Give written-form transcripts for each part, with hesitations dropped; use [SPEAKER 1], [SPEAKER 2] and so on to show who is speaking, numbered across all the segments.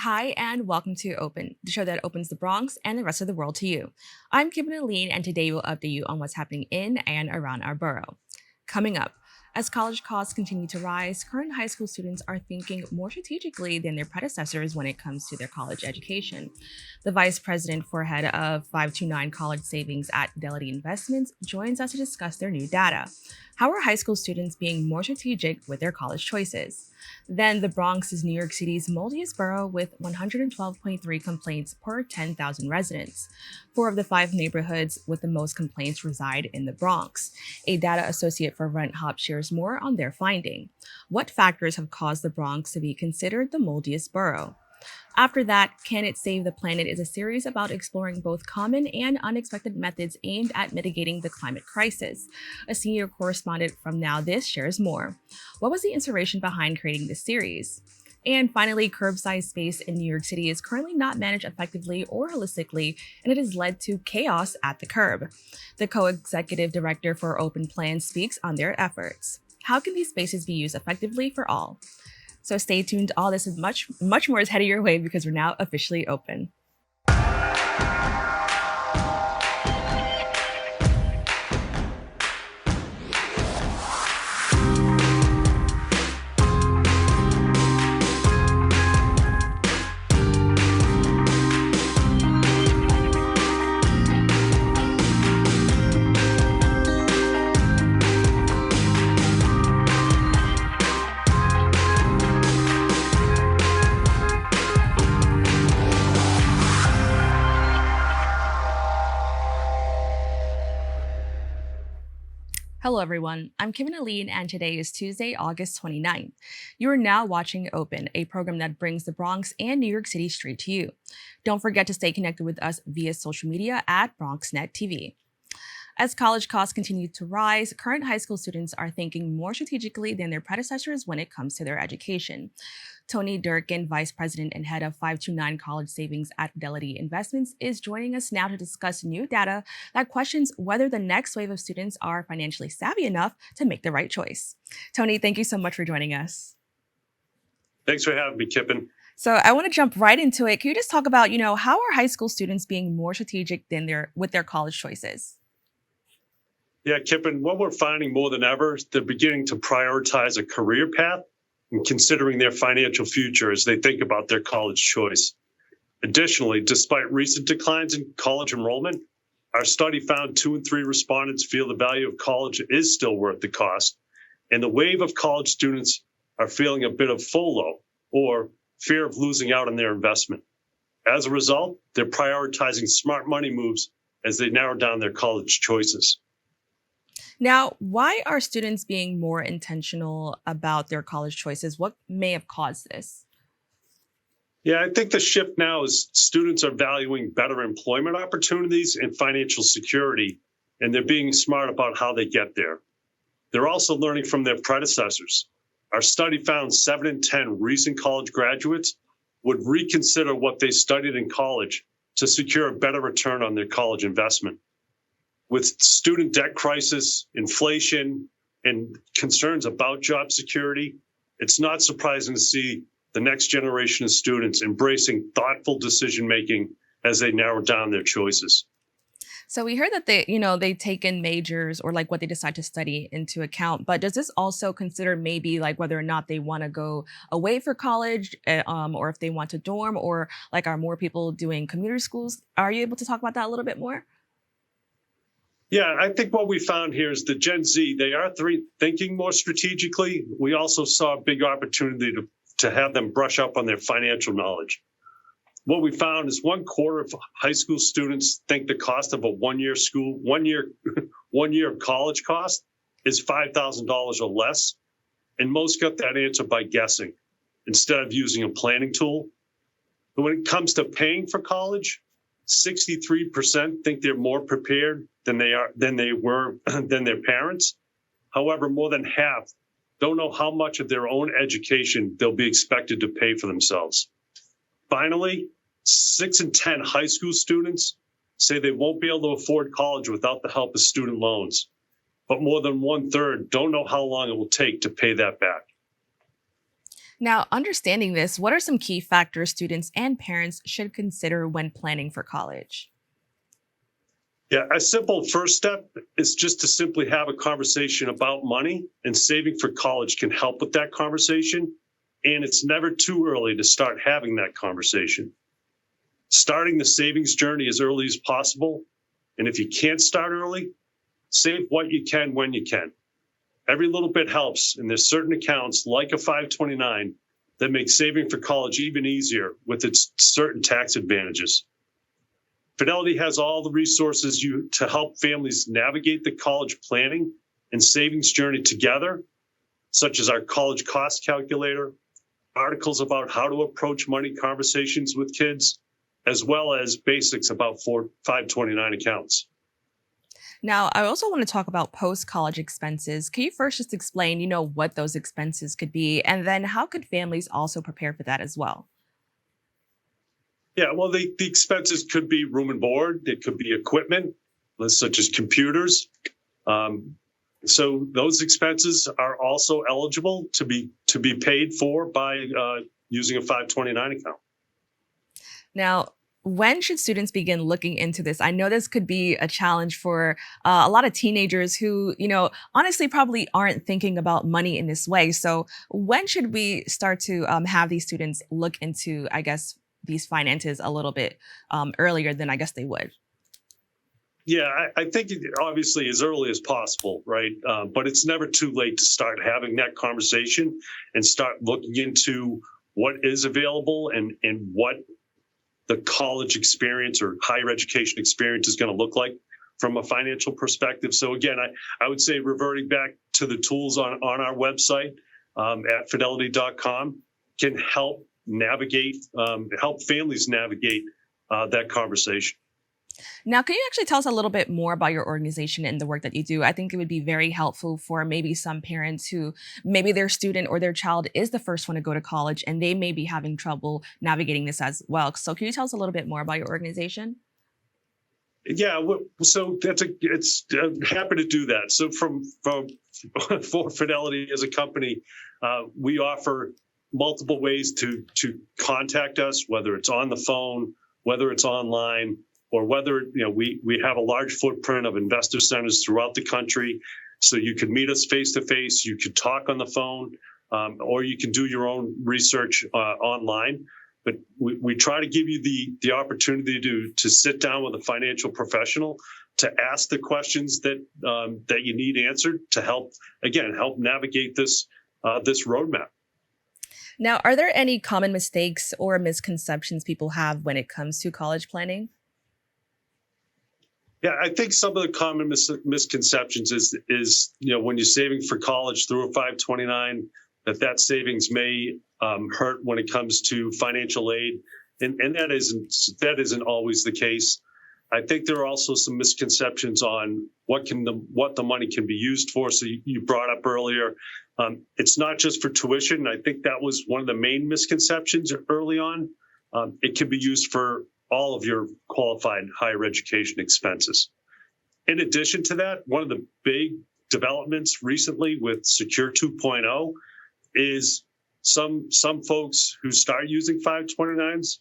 [SPEAKER 1] Hi, and welcome to Open, the show that opens the Bronx and the rest of the world to you. I'm Kibin Alleyne, and today we'll update you on what's happening in and around our borough. Coming up, as college costs continue to rise, current high school students are thinking more strategically than their predecessors when it comes to their college education. The vice president for head of 529 College Savings at Fidelity Investments joins us to discuss their new data. How are high school students being more strategic with their college choices? Then the Bronx is New York City's moldiest borough with 112.3 complaints per 10,000 residents. 4 of the 5 neighborhoods with the most complaints reside in the Bronx. A data associate for Rent Hop shares more on their finding. What factors have caused the Bronx to be considered the moldiest borough? After that, Can It Save the Planet is a series about exploring both common and unexpected methods aimed at mitigating the climate crisis. A senior correspondent from Now This shares more. What was the inspiration behind creating this series? And finally, curbside space in New York City is currently not managed effectively or holistically, and it has led to chaos at the curb. The co-executive director for Open Plan speaks on their efforts. How can these spaces be used effectively for all? So stay tuned. All this is much more is headed your way because we're now officially open. Hello, everyone. I'm Kibin Alleyne, and today is Tuesday, August 29th. You are now watching Open, a program that brings the Bronx and New York City straight to you. Don't forget to stay connected with us via social media at BronxNet TV. As college costs continue to rise, current high school students are thinking more strategically than their predecessors when it comes to their education. Tony Durkan, Vice President and Head of 529 College Savings at Fidelity Investments, is joining us now to discuss new data that questions whether the next wave of students are financially savvy enough to make the right choice. Tony, thank you so much for joining us.
[SPEAKER 2] Thanks for having me, Kippen.
[SPEAKER 1] So I want to jump right into it. Can you just talk about, how are high school students being more strategic than with their college choices?
[SPEAKER 2] Yeah, Kippen, what we're finding more than ever is they're beginning to prioritize a career path and considering their financial future as they think about their college choice. Additionally, despite recent declines in college enrollment, our study found 2 in 3 respondents feel the value of college is still worth the cost, and the wave of college students are feeling a bit of FOLO, or fear of losing out on their investment. As a result, they're prioritizing smart money moves as they narrow down their college choices.
[SPEAKER 1] Now, why are students being more intentional about their college choices? What may have caused this?
[SPEAKER 2] Yeah, I think the shift now is students are valuing better employment opportunities and financial security, and they're being smart about how they get there. They're also learning from their predecessors. Our study found 7 in 10 recent college graduates would reconsider what they studied in college to secure a better return on their college investment. With student debt crisis, inflation, and concerns about job security, it's not surprising to see the next generation of students embracing thoughtful decision-making as they narrow down their choices.
[SPEAKER 1] So we heard that they've taken majors or like what they decide to study into account, but does this also consider maybe like whether or not they want to go away for college, or if they want to dorm, or like are more people doing commuter schools? Are you able to talk about that a little bit more?
[SPEAKER 2] Yeah, I think what we found here is the Gen Z, they are thinking more strategically. We also saw a big opportunity to have them brush up on their financial knowledge. What we found is 1/4 of high school students think the cost of a one year of college cost is $5,000 or less. And most got that answer by guessing instead of using a planning tool. But when it comes to paying for college, 63% think they're more prepared than their parents. However, more than half don't know how much of their own education they'll be expected to pay for themselves. Finally, 6 in 10 high school students say they won't be able to afford college without the help of student loans. But more than 1/3 don't know how long it will take to pay that back.
[SPEAKER 1] Now, understanding this, what are some key factors students and parents should consider when planning for college?
[SPEAKER 2] Yeah, a simple first step is just to simply have a conversation about money, and saving for college can help with that conversation. And it's never too early to start having that conversation. Starting the savings journey as early as possible. And if you can't start early, save what you can when you can. Every little bit helps. And there's certain accounts like a 529 that make saving for college even easier with its certain tax advantages. Fidelity has all the resources to help families navigate the college planning and savings journey together, such as our college cost calculator, articles about how to approach money conversations with kids, as well as basics about 529 accounts.
[SPEAKER 1] Now, I also want to talk about post-college expenses. Can you first just explain, what those expenses could be, and then how could families also prepare for that as well?
[SPEAKER 2] Yeah, well, the expenses could be room and board. It could be equipment, such as computers. So those expenses are also eligible to be paid for by using a 529 account.
[SPEAKER 1] Now, when should students begin looking into this? I know this could be a challenge for a lot of teenagers who, honestly probably aren't thinking about money in this way. So when should we start to have these students look into, I guess, these finances a little bit earlier than I guess they would?
[SPEAKER 2] Yeah, I think obviously as early as possible, right? But it's never too late to start having that conversation and start looking into what is available and what the college experience or higher education experience is going to look like from a financial perspective. So again, I would say reverting back to the tools on our website at fidelity.com can help help families navigate that conversation.
[SPEAKER 1] Now, can you actually tell us a little bit more about your organization and the work that you do? I think it would be very helpful for maybe some parents who maybe their student or their child is the first one to go to college and they may be having trouble navigating this as well. So can you tell us a little bit more about your organization?
[SPEAKER 2] Yeah, so it's happy to do that. So from for Fidelity as a company, we offer multiple ways to contact us, whether it's on the phone, whether it's online, or whether we have a large footprint of investor centers throughout the country. So you can meet us face to face, you could talk on the phone, or you can do your own research online. But we try to give you the opportunity to sit down with a financial professional to ask the questions that you need answered to help navigate this roadmap.
[SPEAKER 1] Now, are there any common mistakes or misconceptions people have when it comes to college planning?
[SPEAKER 2] Yeah, I think some of the common misconceptions is when you're saving for college through a 529, that savings may hurt when it comes to financial aid, and that isn't always the case. I think there are also some misconceptions on what the money can be used for. So you brought up earlier, it's not just for tuition. I think that was one of the main misconceptions early on. It can be used for all of your qualified higher education expenses. In addition to that, one of the big developments recently with Secure 2.0 is some folks who start using 529s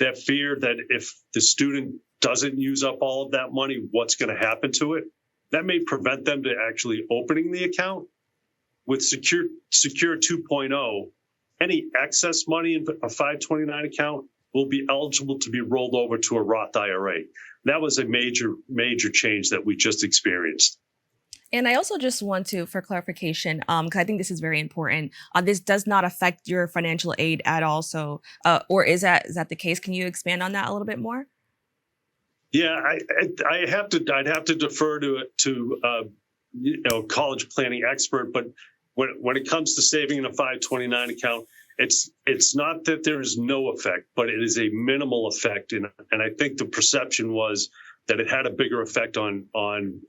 [SPEAKER 2] that fear that if the student doesn't use up all of that money, what's going to happen to it? That may prevent them to actually opening the account. With Secure 2.0, any excess money in a 529 account will be eligible to be rolled over to a Roth IRA. That was a major change that we just experienced.
[SPEAKER 1] And I also just want to, for clarification, because I think this is very important, this does not affect your financial aid at all. So, or is that the case? Can you expand on that a little bit more?
[SPEAKER 2] Yeah, I'd have to defer to college planning expert, but when it comes to saving in a 529 account, it's not that there is no effect, but it is a minimal effect, and I think the perception was that it had a bigger effect on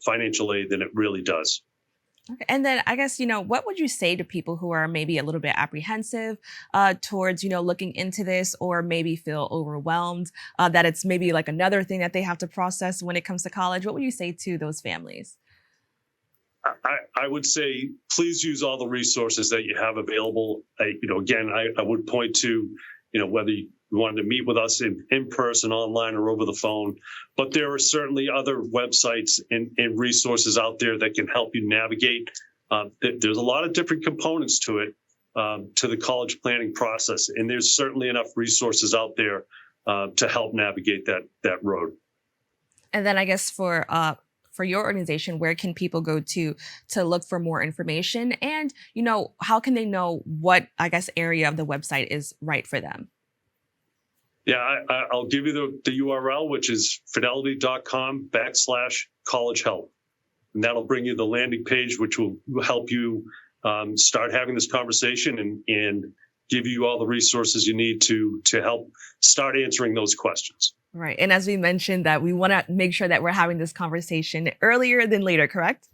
[SPEAKER 2] financial aid than it really does.
[SPEAKER 1] Okay. And then I guess, what would you say to people who are maybe a little bit apprehensive towards, looking into this or maybe feel overwhelmed that it's maybe like another thing that they have to process when it comes to college? What would you say to those families?
[SPEAKER 2] I would say, please use all the resources that you have available. Again, I would point to, whether you wanted to meet with us in person, online, or over the phone. But there are certainly other websites and resources out there that can help you navigate. There's a lot of different components to it, to the college planning process. And there's certainly enough resources out there to help navigate that road.
[SPEAKER 1] And then I guess for your organization, where can people go to look for more information? And, how can they know what, I guess, area of the website is right for them?
[SPEAKER 2] Yeah, I'll give you the URL, which is fidelity.com/college help. And that'll bring you the landing page, which will help you start having this conversation and give you all the resources you need to help start answering those questions.
[SPEAKER 1] Right. And as we mentioned, that we want to make sure that we're having this conversation earlier than later, correct?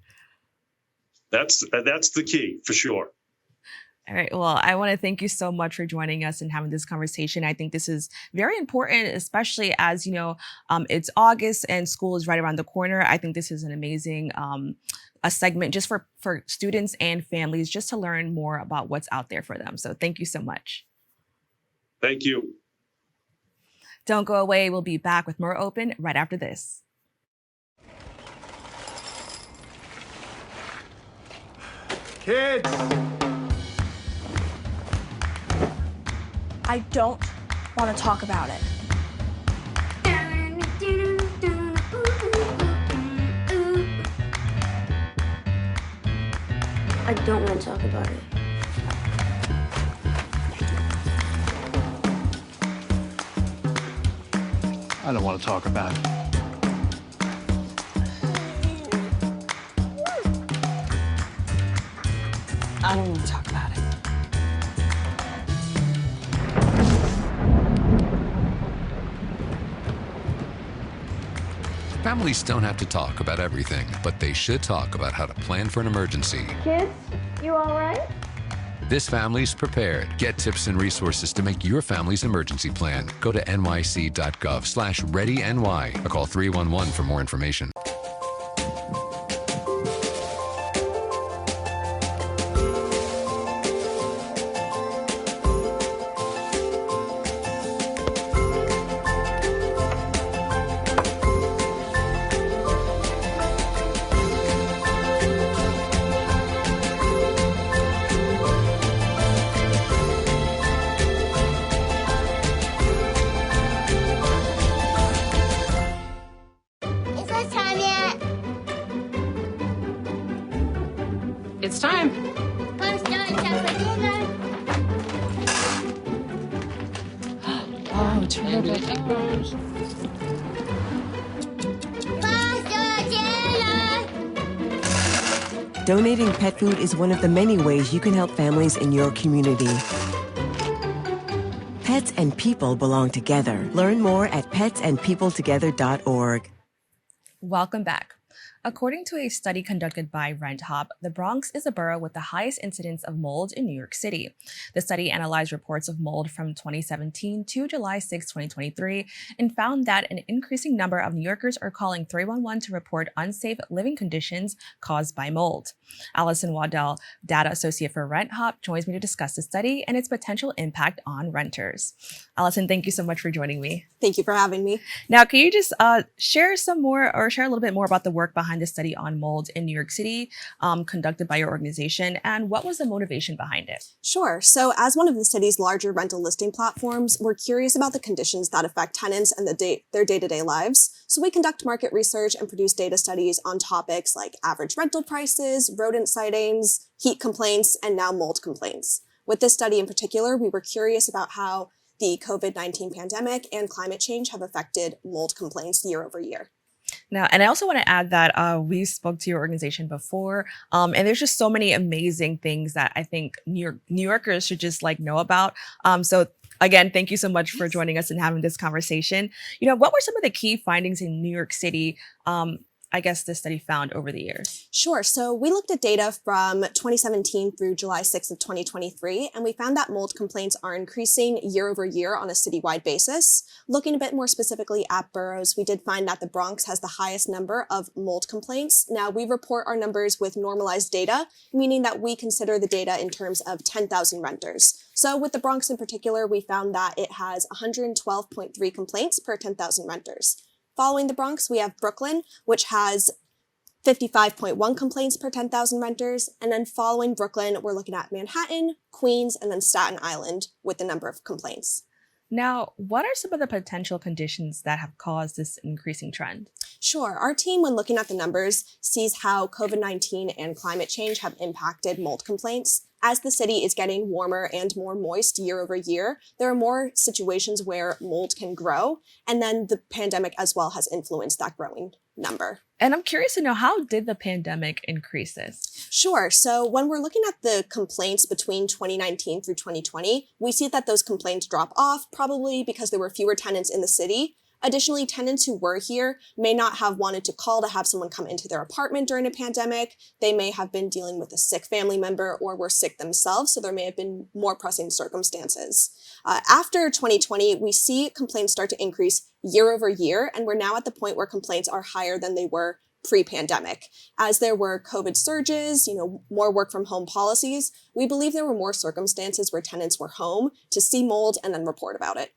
[SPEAKER 2] That's the key, for sure.
[SPEAKER 1] All right. Well, I want to thank you so much for joining us and having this conversation. I think this is very important, especially as, it's August and school is right around the corner. I think this is an amazing a segment just for students and families, just to learn more about what's out there for them. So thank you so much.
[SPEAKER 2] Thank you.
[SPEAKER 1] Don't go away. We'll be back with more Open right after this.
[SPEAKER 3] Kids!
[SPEAKER 4] I don't want to talk about it.
[SPEAKER 5] I don't want to talk about it.
[SPEAKER 3] I don't want to talk about it.
[SPEAKER 4] I don't want to talk about it.
[SPEAKER 6] Families don't have to talk about everything, but they should talk about how to plan for an emergency.
[SPEAKER 5] Kids, you all right?
[SPEAKER 6] This family's prepared. Get tips and resources to make your family's emergency plan. Go to nyc.gov/readyny or call 311 for more information.
[SPEAKER 7] It's time.
[SPEAKER 4] Oh, terrific.
[SPEAKER 8] Donating pet food is one of the many ways you can help families in your community. Pets and people belong together. Learn more at petsandpeopletogether.org.
[SPEAKER 1] Welcome back. According to a study conducted by RentHop, the Bronx is a borough with the highest incidence of mold in New York City. The study analyzed reports of mold from 2017 to July 6, 2023, and found that an increasing number of New Yorkers are calling 311 to report unsafe living conditions caused by mold. Allyson Waddell, data associate for RentHop, joins me to discuss the study and its potential impact on renters. Allyson, thank you so much for joining me.
[SPEAKER 9] Thank you for having me.
[SPEAKER 1] Now, can you just share a little bit more about the work behind the study on mold in New York City conducted by your organization, and what was the motivation behind it?
[SPEAKER 9] Sure. So as one of the city's larger rental listing platforms, we're curious about the conditions that affect tenants and their day-to-day lives. So we conduct market research and produce data studies on topics like average rental prices, rodent sightings, heat complaints, and now mold complaints. With this study in particular, we were curious about how the COVID-19 pandemic and climate change have affected mold complaints year over year.
[SPEAKER 1] Now, and I also want to add that we spoke to your organization before, and there's just so many amazing things that I think New Yorkers should just know about. So again, thank you so much for joining us and having this conversation. What were some of the key findings in New York City, I guess this study found over the years?
[SPEAKER 9] Sure. So we looked at data from 2017 through July 6th of 2023, and we found that mold complaints are increasing year over year on a citywide basis. Looking a bit more specifically at boroughs, we did find that the Bronx has the highest number of mold complaints. Now, we report our numbers with normalized data, meaning that we consider the data in terms of 10,000 renters. So with the Bronx in particular, we found that it has 112.3 complaints per 10,000 renters. Following the Bronx, we have Brooklyn, which has 55.1 complaints per 10,000 renters. And then following Brooklyn, we're looking at Manhattan, Queens, and then Staten Island with the number of complaints.
[SPEAKER 1] Now, what are some of the potential conditions that have caused this increasing trend?
[SPEAKER 9] Sure. Our team, when looking at the numbers, sees how COVID-19 and climate change have impacted mold complaints. As the city is getting warmer and more moist year over year, there are more situations where mold can grow, and then the pandemic as well has influenced that growing number.
[SPEAKER 1] And I'm curious to know, how did the pandemic increase this?
[SPEAKER 9] Sure. So when we're looking at the complaints between 2019 through 2020, we see that those complaints drop off, probably because there were fewer tenants in the city. Additionally, tenants who were here may not have wanted to call to have someone come into their apartment during a pandemic. They may have been dealing with a sick family member or were sick themselves, so there may have been more pressing circumstances. After 2020, we see complaints start to increase year over year, and we're now at the point where complaints are higher than they were pre-pandemic. As there were COVID surges, more work from home policies, we believe there were more circumstances where tenants were home to see mold and then report about it.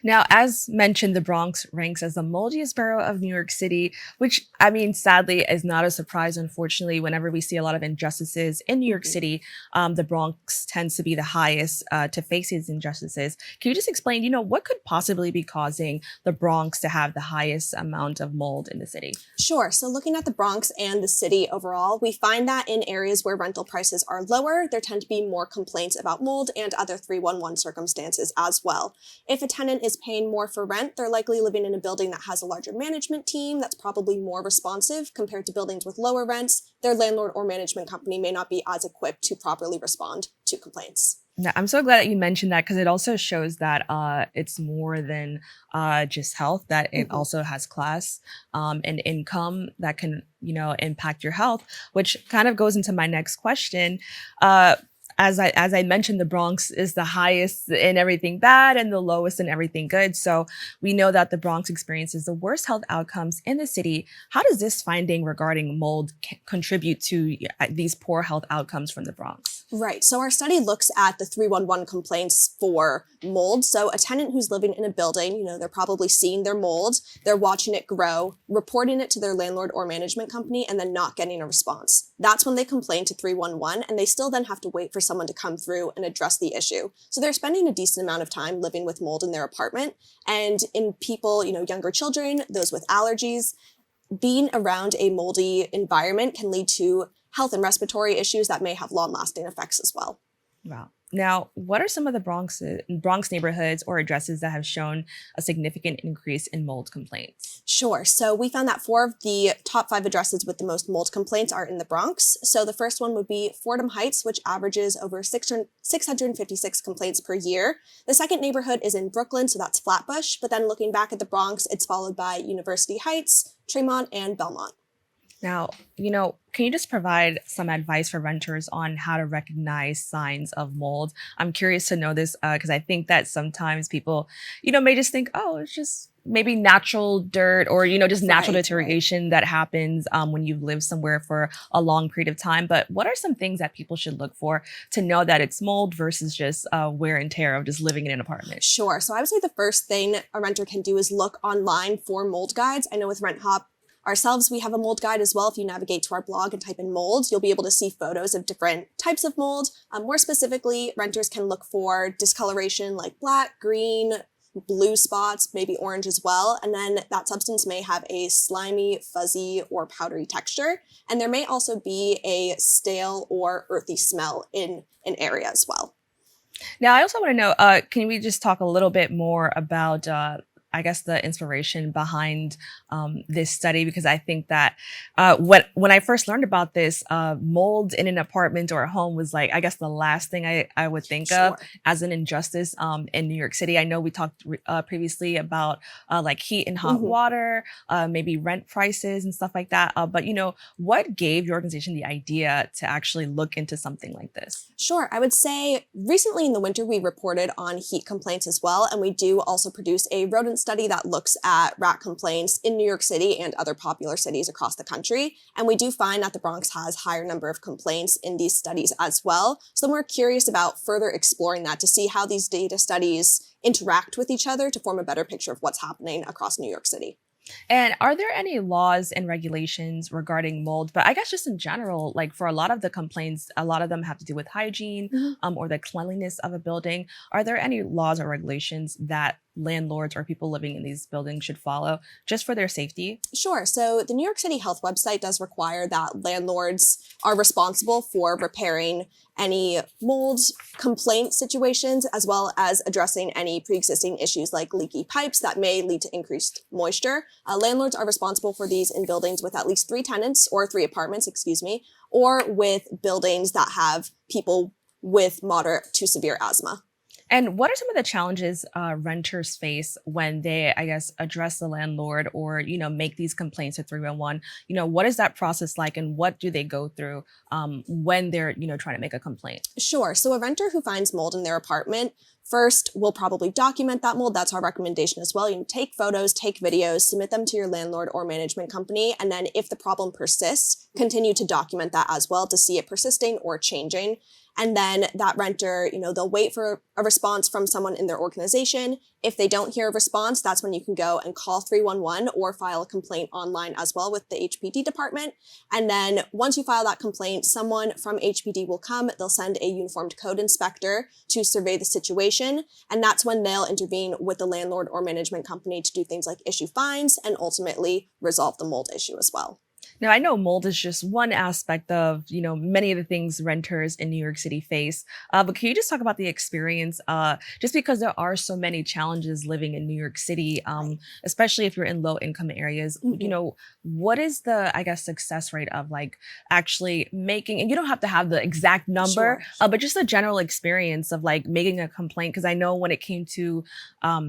[SPEAKER 1] Now, as mentioned, the Bronx ranks as the moldiest borough of New York City, which, sadly, is not a surprise. Unfortunately, whenever we see a lot of injustices in New York City, the Bronx tends to be the highest to face these injustices. Can you just explain, what could possibly be causing the Bronx to have the highest amount of mold in the city?
[SPEAKER 9] Sure. So looking at the Bronx and the city overall, we find that in areas where rental prices are lower, there tend to be more complaints about mold and other 311 circumstances as well. If a tenant is paying more for rent, they're likely living in a building that has a larger management team that's probably more responsive compared to buildings with lower rents. Their landlord or management company may not be as equipped to properly respond to complaints.
[SPEAKER 1] Now, I'm so glad that you mentioned that, because it also shows that it's more than just health, that it also has class and income that can, impact your health, which kind of goes into my next question. As I mentioned, the Bronx is the highest in everything bad and the lowest in everything good. So we know that the Bronx experiences the worst health outcomes in the city. How does this finding regarding mold contribute to these poor health outcomes from the Bronx?
[SPEAKER 9] Right. So our study looks at the 311 complaints for mold. So a tenant who's living in a building, they're probably seeing their mold, they're watching it grow, reporting it to their landlord or management company, and then not getting a response. That's when they complain to 311, and they still then have to wait for someone to come through and address the issue. So they're spending a decent amount of time living with mold in their apartment. And in people, younger children, those with allergies, being around a moldy environment can lead to health and respiratory issues that may have long-lasting effects as well.
[SPEAKER 1] Wow. Now, what are some of the Bronx neighborhoods or addresses that have shown a significant increase in mold complaints?
[SPEAKER 9] Sure. So we found that 4 of the top 5 addresses with the most mold complaints are in the Bronx. So the first one would be Fordham Heights, which averages over 656 complaints per year. The second neighborhood is in Brooklyn, so that's Flatbush. But then looking back at the Bronx, it's followed by University Heights, Tremont, and Belmont.
[SPEAKER 1] Now, can you just provide some advice for renters on how to recognize signs of mold? I'm curious to know this because I think that sometimes people, may just think, oh, it's just maybe natural dirt or, just natural deterioration that happens when you live somewhere for a long period of time. But what are some things that people should look for to know that it's mold versus just wear and tear of just living in an apartment?
[SPEAKER 9] Sure. So I would say the first thing a renter can do is look online for mold guides. I know with RentHop, ourselves, we have a mold guide as well. If you navigate to our blog and type in mold, you'll be able to see photos of different types of mold. More specifically, renters can look for discoloration like black, green, blue spots, maybe orange as well. And then that substance may have a slimy, fuzzy, or powdery texture. And there may also be a stale or earthy smell in an area as well.
[SPEAKER 1] Now, I also want to know, can we just talk a little bit more about I guess, the inspiration behind this study, because I think that when I first learned about this, mold in an apartment or a home was like, I guess, the last thing I would think of as an injustice in New York City. I know we talked previously about like heat and hot water, maybe rent prices and stuff like that. But, what gave your organization the idea to actually look into something like this?
[SPEAKER 9] Sure. I would say recently in the winter, we reported on heat complaints as well. And we do also produce a rodent study that looks at rat complaints in New York City and other popular cities across the country. And we do find that the Bronx has higher number of complaints in these studies as well. So we're curious about further exploring that to see how these data studies interact with each other to form a better picture of what's happening across New York City.
[SPEAKER 1] And are there any laws and regulations regarding mold? But I guess just in general, like for a lot of the complaints, a lot of them have to do with hygiene or the cleanliness of a building. Are there any laws or regulations that landlords or people living in these buildings should follow just for their safety?
[SPEAKER 9] Sure. So the New York City Health website does require that landlords are responsible for repairing any mold complaint situations, as well as addressing any pre-existing issues like leaky pipes that may lead to increased moisture. Landlords are responsible for these in buildings with at least 3 tenants or 3 apartments, or with buildings that have people with moderate to severe asthma.
[SPEAKER 1] And what are some of the challenges renters face when they, I guess, address the landlord or, make these complaints at 311? What is that process like, and what do they go through when they're, trying to make a complaint?
[SPEAKER 9] Sure. So a renter who finds mold in their apartment first will probably document that mold. That's our recommendation as well. You can take photos, take videos, submit them to your landlord or management company. And then if the problem persists, continue to document that as well to see it persisting or changing. And then that renter, they'll wait for a response from someone in their organization. If they don't hear a response, that's when you can go and call 311 or file a complaint online as well with the HPD department. And then once you file that complaint, someone from HPD will come. They'll send a uniformed code inspector to survey the situation. And that's when they'll intervene with the landlord or management company to do things like issue fines and ultimately resolve the mold issue as well.
[SPEAKER 1] Now, I know mold is just one aspect of, many of the things renters in New York City face. But can you just talk about the experience, just because there are so many challenges living in New York City, especially if you're in low income areas, what is the, I guess, success rate of like actually making, and you don't have to have the exact number, but just a general experience of like making a complaint? Because I know when it came to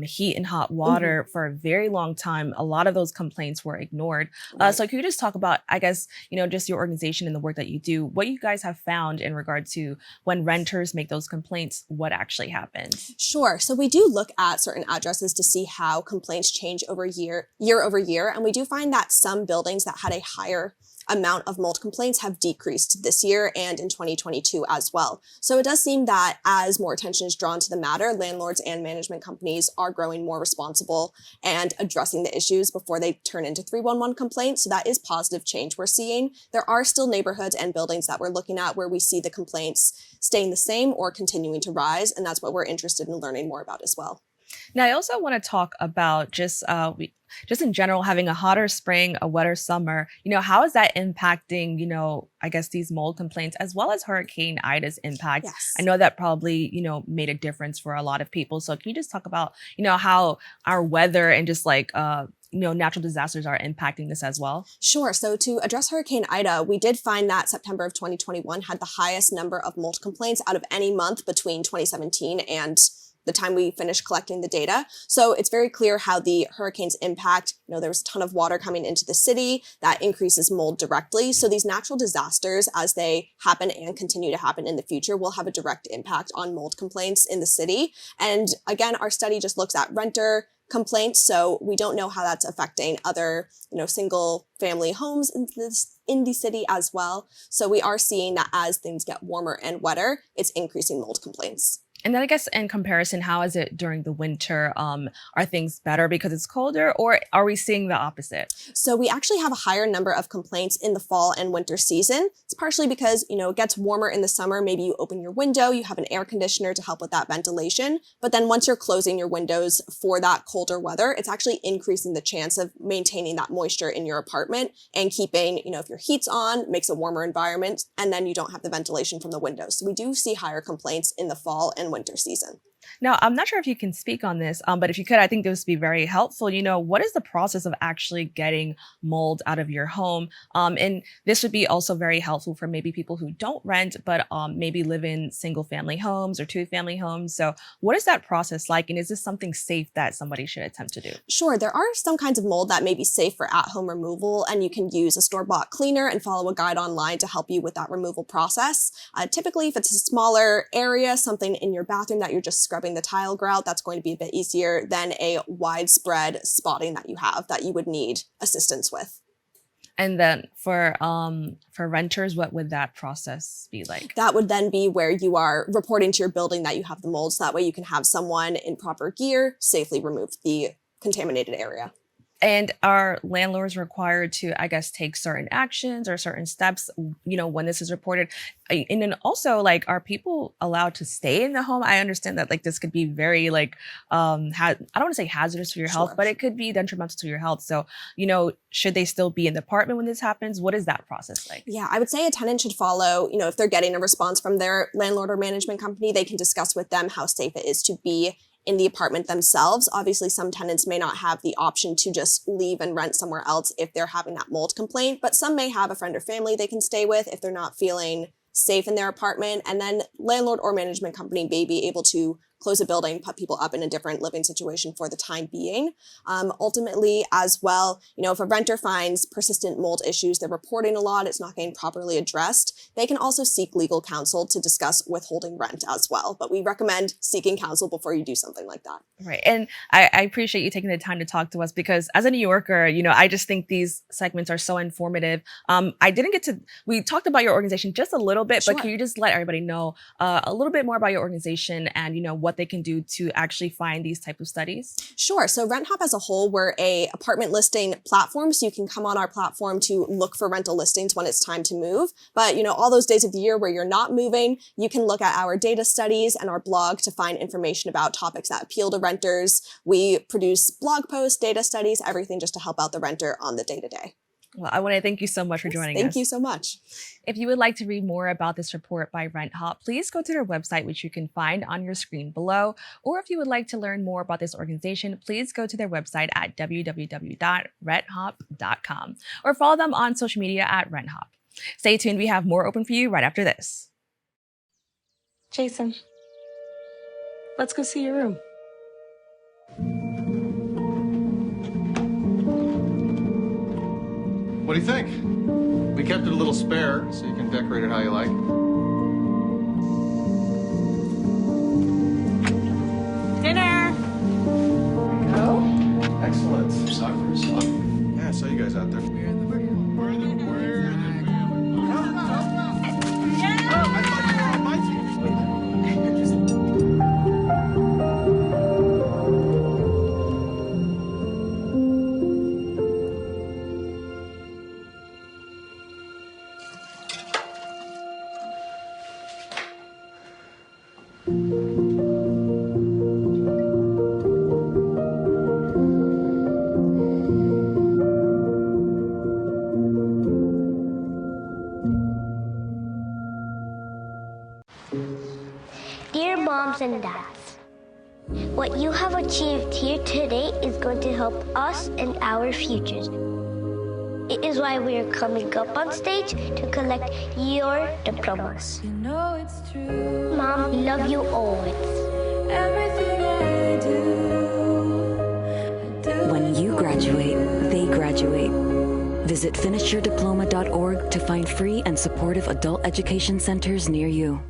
[SPEAKER 1] heat and hot water for a very long time, a lot of those complaints were ignored. So can you just talk about, I guess, just your organization and the work that you do, what you guys have found in regard to when renters make those complaints, what actually happens?
[SPEAKER 9] Sure. So we do look at certain addresses to see how complaints change year over year. And we do find that some buildings that had a higher amount of mold complaints have decreased this year and in 2022 as well. So it does seem that as more attention is drawn to the matter, landlords and management companies are growing more responsible and addressing the issues before they turn into 311 complaints. So that is positive change we're seeing. There are still neighborhoods and buildings that we're looking at where we see the complaints staying the same or continuing to rise. And that's what we're interested in learning more about as well.
[SPEAKER 1] Now, I also want to talk about just in general, having a hotter spring, a wetter summer. How is that impacting, I guess, these mold complaints, as well as Hurricane Ida's impact?
[SPEAKER 9] Yes.
[SPEAKER 1] I know that probably, made a difference for a lot of people. So can you just talk about, how our weather and just like, natural disasters are impacting this as well?
[SPEAKER 9] Sure. So to address Hurricane Ida, we did find that September of 2021 had the highest number of mold complaints out of any month between 2017 and the time we finished collecting the data. So it's very clear how the hurricane's impact, there was a ton of water coming into the city that increases mold directly. So these natural disasters, as they happen and continue to happen in the future, will have a direct impact on mold complaints in the city. And again, our study just looks at renter complaints. So we don't know how that's affecting other, single family homes in the city as well. So we are seeing that as things get warmer and wetter, it's increasing mold complaints.
[SPEAKER 1] And then I guess in comparison, how is it during the winter? Are things better because it's colder, or are we seeing the opposite?
[SPEAKER 9] So we actually have a higher number of complaints in the fall and winter season. It's partially because, it gets warmer in the summer. Maybe you open your window, you have an air conditioner to help with that ventilation. But then once you're closing your windows for that colder weather, it's actually increasing the chance of maintaining that moisture in your apartment and keeping, if your heat's on, makes a warmer environment, and then you don't have the ventilation from the windows. So we do see higher complaints in the fall and winter season.
[SPEAKER 1] Now, I'm not sure if you can speak on this, but if you could, I think this would be very helpful. What is the process of actually getting mold out of your home? And this would be also very helpful for maybe people who don't rent, but maybe live in single family homes or two family homes. So what is that process like? And is this something safe that somebody should attempt to do?
[SPEAKER 9] Sure, there are some kinds of mold that may be safe for at-home removal, and you can use a store-bought cleaner and follow a guide online to help you with that removal process. Typically, if it's a smaller area, something in your bathroom that you're just scrubbing the tile grout, that's going to be a bit easier than a widespread spotting that you have that you would need assistance with.
[SPEAKER 1] And then for renters, what would that process be like?
[SPEAKER 9] That would then be where you are reporting to your building that you have the mold, so that way you can have someone in proper gear safely remove the contaminated area.
[SPEAKER 1] And are landlords required to, I guess, take certain actions or certain steps, when this is reported? And then also, are people allowed to stay in the home? I understand that, this could be very, I don't want to say hazardous for your health, but it could be detrimental to your health. So, should they still be in the apartment when this happens? What is that process like?
[SPEAKER 9] Yeah, I would say a tenant should follow, if they're getting a response from their landlord or management company, they can discuss with them how safe it is to be in the apartment themselves. Obviously, some tenants may not have the option to just leave and rent somewhere else if they're having that mold complaint, but some may have a friend or family they can stay with if they're not feeling safe in their apartment. And then landlord or management company may be able to close a building, put people up in a different living situation for the time being. Ultimately, as well, if a renter finds persistent mold issues, they're reporting a lot, it's not getting properly addressed, they can also seek legal counsel to discuss withholding rent as well. But we recommend seeking counsel before you do something like that.
[SPEAKER 1] Right. And I appreciate you taking the time to talk to us, because as a New Yorker, I just think these segments are so informative. We talked about your organization just a little bit,
[SPEAKER 9] Sure.
[SPEAKER 1] But can you just let everybody know a little bit more about your organization and, what they can do to actually find these type of studies?
[SPEAKER 9] Sure. So RentHop as a whole, we're a apartment listing platform. So you can come on our platform to look for rental listings when it's time to move. But, all those days of the year where you're not moving, you can look at our data studies and our blog to find information about topics that appeal to renters. We produce blog posts, data studies, everything just to help out the renter on the day-to-day.
[SPEAKER 1] Well, I want to thank you so much for joining us.
[SPEAKER 9] Thank you so much.
[SPEAKER 1] If you would like to read more about this report by RentHop, please go to their website, which you can find on your screen below. Or if you would like to learn more about this organization, please go to their website at www.renthop.com or follow them on social media at RentHop. Stay tuned. We have more open for you right after this.
[SPEAKER 4] Jason, let's go see your room.
[SPEAKER 3] What do you think? We kept it a little spare, so you can decorate it how you like.
[SPEAKER 4] Dinner!
[SPEAKER 3] Go. Excellent. Suckers. Yeah, I saw you guys out there.
[SPEAKER 7] Dear moms and dads, what you have achieved here today is going to help us and our futures. It is why we are coming up on stage to collect your diplomas.
[SPEAKER 10] You know it's true.
[SPEAKER 7] Mom, we love you always.
[SPEAKER 10] Everything I do.
[SPEAKER 11] When you graduate, they graduate. Visit finishyourdiploma.org to find free and supportive adult education centers near you.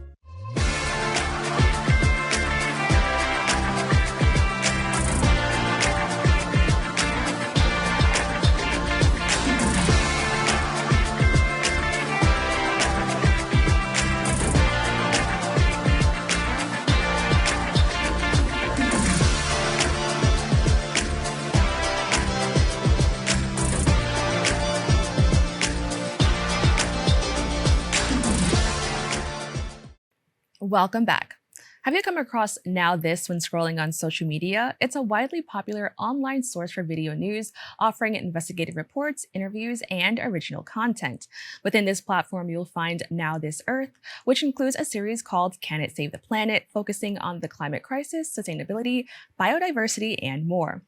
[SPEAKER 1] Welcome back. Have you come across Now This when scrolling on social media? It's a widely popular online source for video news, offering investigative reports, interviews, and original content. Within this platform, you'll find Now This Earth, which includes a series called Can It Save the Planet, focusing on the climate crisis, sustainability, biodiversity, and more.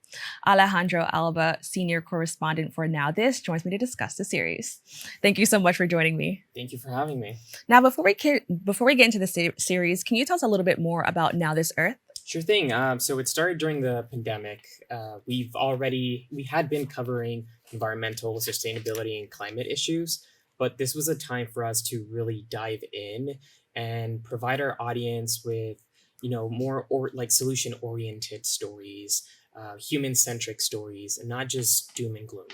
[SPEAKER 1] Alejandro Alba, Senior Correspondent for Now This, joins me to discuss the series. Thank you so much for joining me.
[SPEAKER 12] Thank you for having me.
[SPEAKER 1] Now, before we get into the series, can you tell us a little bit more about Now This Earth?
[SPEAKER 12] Sure thing. So it started during the pandemic. We had been covering environmental sustainability and climate issues, but this was a time for us to really dive in and provide our audience with, more solution-oriented stories, human-centric stories, and not just doom and gloom.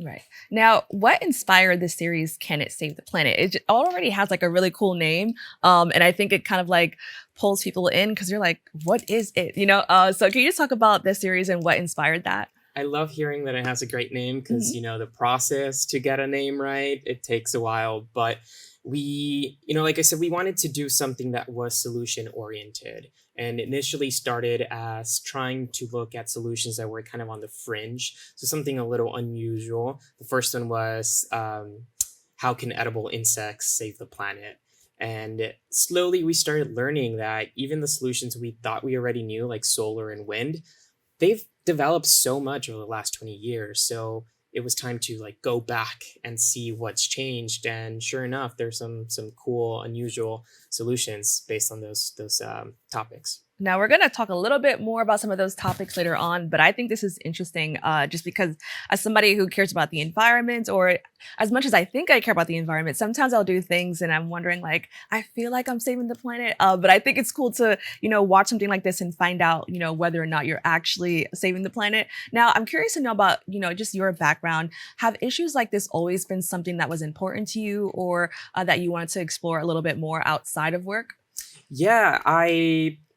[SPEAKER 1] Right. Now, what inspired this series, Can It Save the Planet? It already has like a really cool name. And I think it kind of like pulls people in because you're like, what is it? So can you just talk about this series and what inspired that?
[SPEAKER 12] I love hearing that it has a great name because, the process to get a name right, it takes a while. But we, like I said, we wanted to do something that was solution oriented, and initially started as trying to look at solutions that were kind of on the fringe. So something a little unusual. The first one was how can edible insects save the planet? And slowly we started learning that even the solutions we thought we already knew, like solar and wind, they've developed so much over the last 20 years. So it was time to go back and see what's changed. And sure enough, there's some cool, unusual solutions based on those topics.
[SPEAKER 1] Now, we're going to talk a little bit more about some of those topics later on, but I think this is interesting just because as somebody who cares about the environment, or as much as I think I care about the environment, sometimes I'll do things and I'm wondering, I feel like I'm saving the planet. But I think it's cool to, watch something like this and find out, whether or not you're actually saving the planet. Now, I'm curious to know about, just your background. Have issues like this always been something that was important to you, or that you wanted to explore a little bit more outside of work?
[SPEAKER 12] Yeah,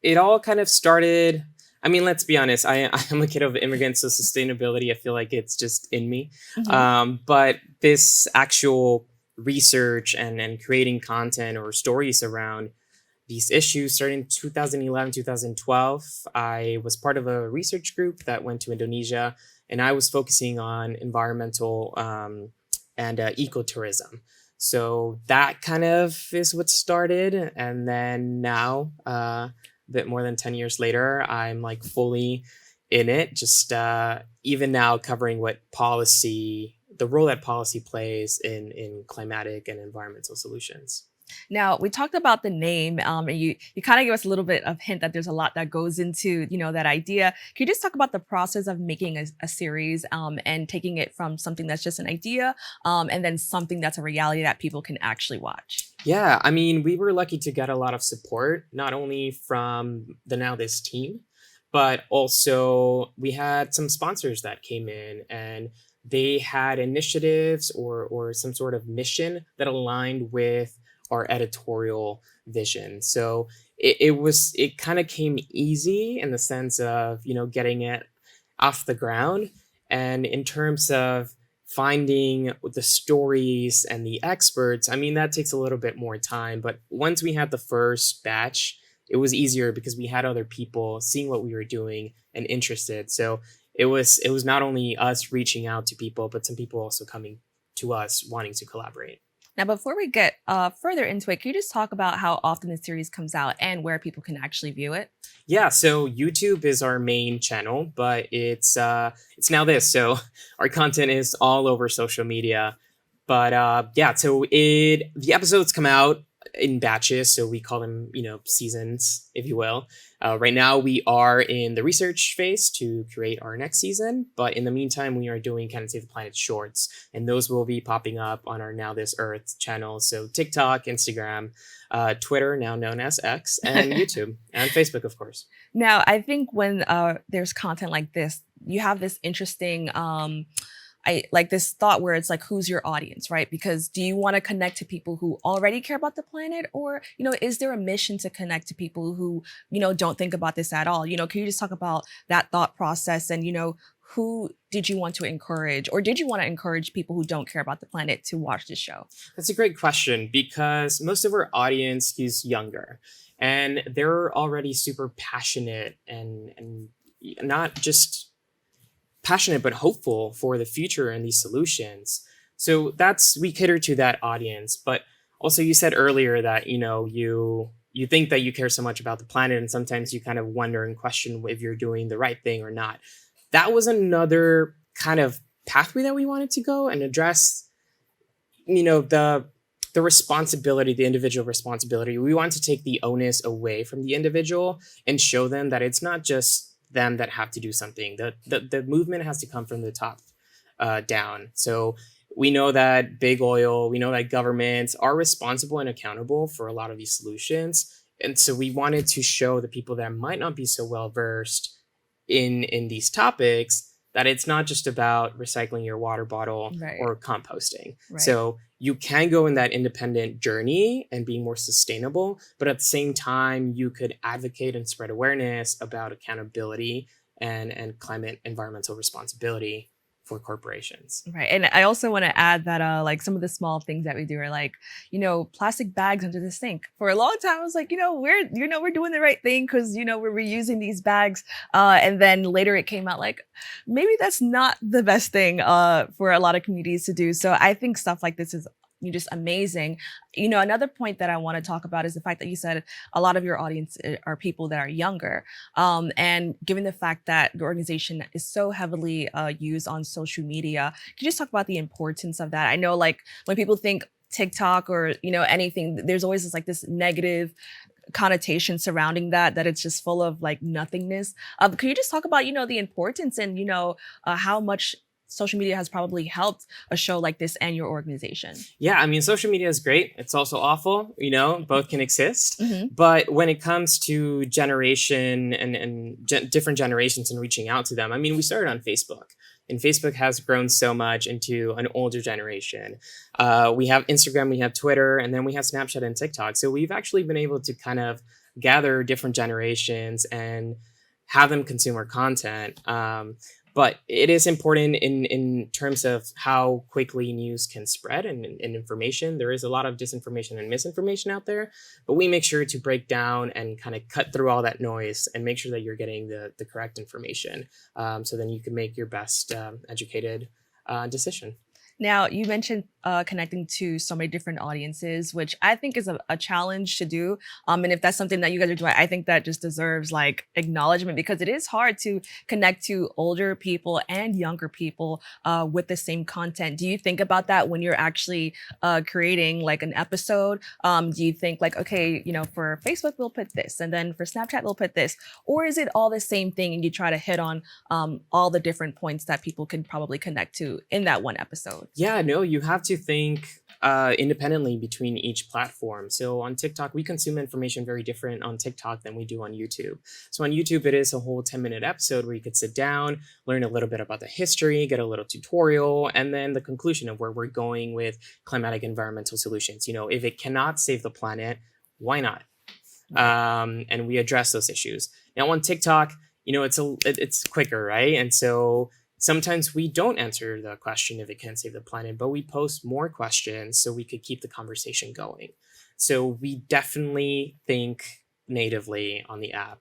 [SPEAKER 12] it all kind of started. I mean, let's be honest. I'm a kid of immigrants, so sustainability, I feel like it's just in me. But this actual research and creating content or stories around these issues started in 2011, 2012. I was part of a research group that went to Indonesia, and I was focusing on environmental and ecotourism. So that kind of is what started. And then now, a bit more than 10 years later, I'm fully in it, just even now covering what the role that policy plays in climatic and environmental solutions.
[SPEAKER 1] Now, we talked about the name, and you kind of gave us a little bit of hint that there's a lot that goes into, that idea. Can you just talk about the process of making a series and taking it from something that's just an idea and then something that's a reality that people can actually watch?
[SPEAKER 12] Yeah, I mean, we were lucky to get a lot of support, not only from the Now This team, but also we had some sponsors that came in and they had initiatives or some sort of mission that aligned with our editorial vision. So it kind of came easy in the sense of, getting it off the ground. And in terms of finding the stories and the experts, I mean, that takes a little bit more time. But once we had the first batch, it was easier because we had other people seeing what we were doing and interested. So it was not only us reaching out to people, but some people also coming to us wanting to collaborate.
[SPEAKER 1] Now, before we get further into it, can you just talk about how often the series comes out and where people can actually view it?
[SPEAKER 12] Yeah, so YouTube is our main channel, but it's Now This, so our content is all over social media. But so the episodes come out in batches, so we call them, seasons, if you will. Right now, we are in the research phase to create our next season, but in the meantime, we are doing Can It Save the Planet shorts, and those will be popping up on our Now This Earth channel, so TikTok, Instagram, Twitter, now known as X, and YouTube, and Facebook, of course.
[SPEAKER 1] Now, I think when there's content like this, you have this interesting I like this thought where it's who's your audience, right? Because do you want to connect to people who already care about the planet, or, is there a mission to connect to people who, don't think about this at all? Can you just talk about that thought process and, who did you want to encourage, or did you want to encourage people who don't care about the planet to watch this show?
[SPEAKER 12] That's a great question because most of our audience is younger. and they're already super passionate and not just passionate, but hopeful for the future and these solutions. So we cater to that audience. But also you said earlier that, you think that you care so much about the planet, and sometimes you kind of wonder and question if you're doing the right thing or not. That was another kind of pathway that we wanted to go and address, the responsibility, the individual responsibility. We want to take the onus away from the individual and show them that it's not just them that have to do something. The movement has to come from the top down. So we know that big oil, we know that governments are responsible and accountable for a lot of these solutions. And so we wanted to show the people that might not be so well versed in these topics that it's not just about recycling your water bottle or composting. Right. So you can go in that independent journey and be more sustainable, but at the same time, you could advocate and spread awareness about accountability and climate environmental responsibility for corporations.
[SPEAKER 1] Right. And I also want to add that like some of the small things that we do are like, plastic bags under the sink. For a long time, I was like, we're doing the right thing because, we're reusing these bags. And then later it came out like, maybe that's not the best thing for a lot of communities to do. So I think stuff like this is just amazing. Another point that I want to talk about is the fact that you said a lot of your audience are people that are younger. And given the fact that the organization is so heavily used on social media, can you just talk about the importance of that? I know like when people think TikTok or, anything, there's always this negative connotation surrounding that it's just full of like nothingness. Can you just talk about, the importance and, how much social media has probably helped a show like this and your organization?
[SPEAKER 12] Yeah, I mean, social media is great. It's also awful, both can exist.
[SPEAKER 1] Mm-hmm.
[SPEAKER 12] But when it comes to generation and different generations and reaching out to them, I mean, we started on Facebook. And Facebook has grown so much into an older generation. We have Instagram, we have Twitter, and then we have Snapchat and TikTok. So we've actually been able to kind of gather different generations and have them consume our content. But it is important in terms of how quickly news can spread and information. There is a lot of disinformation and misinformation out there, but we make sure to break down and kind of cut through all that noise and make sure that you're getting the correct information. So then you can make your best educated decision.
[SPEAKER 1] Now, you mentioned connecting to so many different audiences, which I think is a challenge to do. And if that's something that you guys are doing, I think that just deserves like acknowledgement because it is hard to connect to older people and younger people with the same content. Do you think about that when you're actually creating like an episode? Do you think like, okay, for Facebook, we'll put this, and then for Snapchat, we'll put this? Or is it all the same thing and you try to hit on all the different points that people can probably connect to in that one episode?
[SPEAKER 12] Yeah, no, you have to think independently between each platform. So on TikTok, we consume information very different on TikTok than we do on YouTube. So on YouTube, it is a whole 10-minute episode where you could sit down, learn a little bit about the history, get a little tutorial, and then the conclusion of where we're going with climatic environmental solutions. If it cannot save the planet, why not? And we address those issues. Now on TikTok, it's quicker, right? And so sometimes we don't answer the question if it can save the planet, but we post more questions so we could keep the conversation going. So we definitely think natively on the app,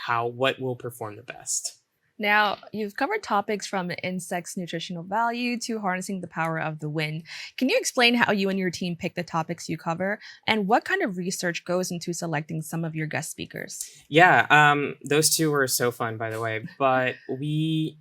[SPEAKER 12] what will perform the best.
[SPEAKER 1] Now, you've covered topics from insects' nutritional value to harnessing the power of the wind. Can you explain how you and your team pick the topics you cover and what kind of research goes into selecting some of your guest speakers?
[SPEAKER 12] Yeah, those two were so fun, by the way, but we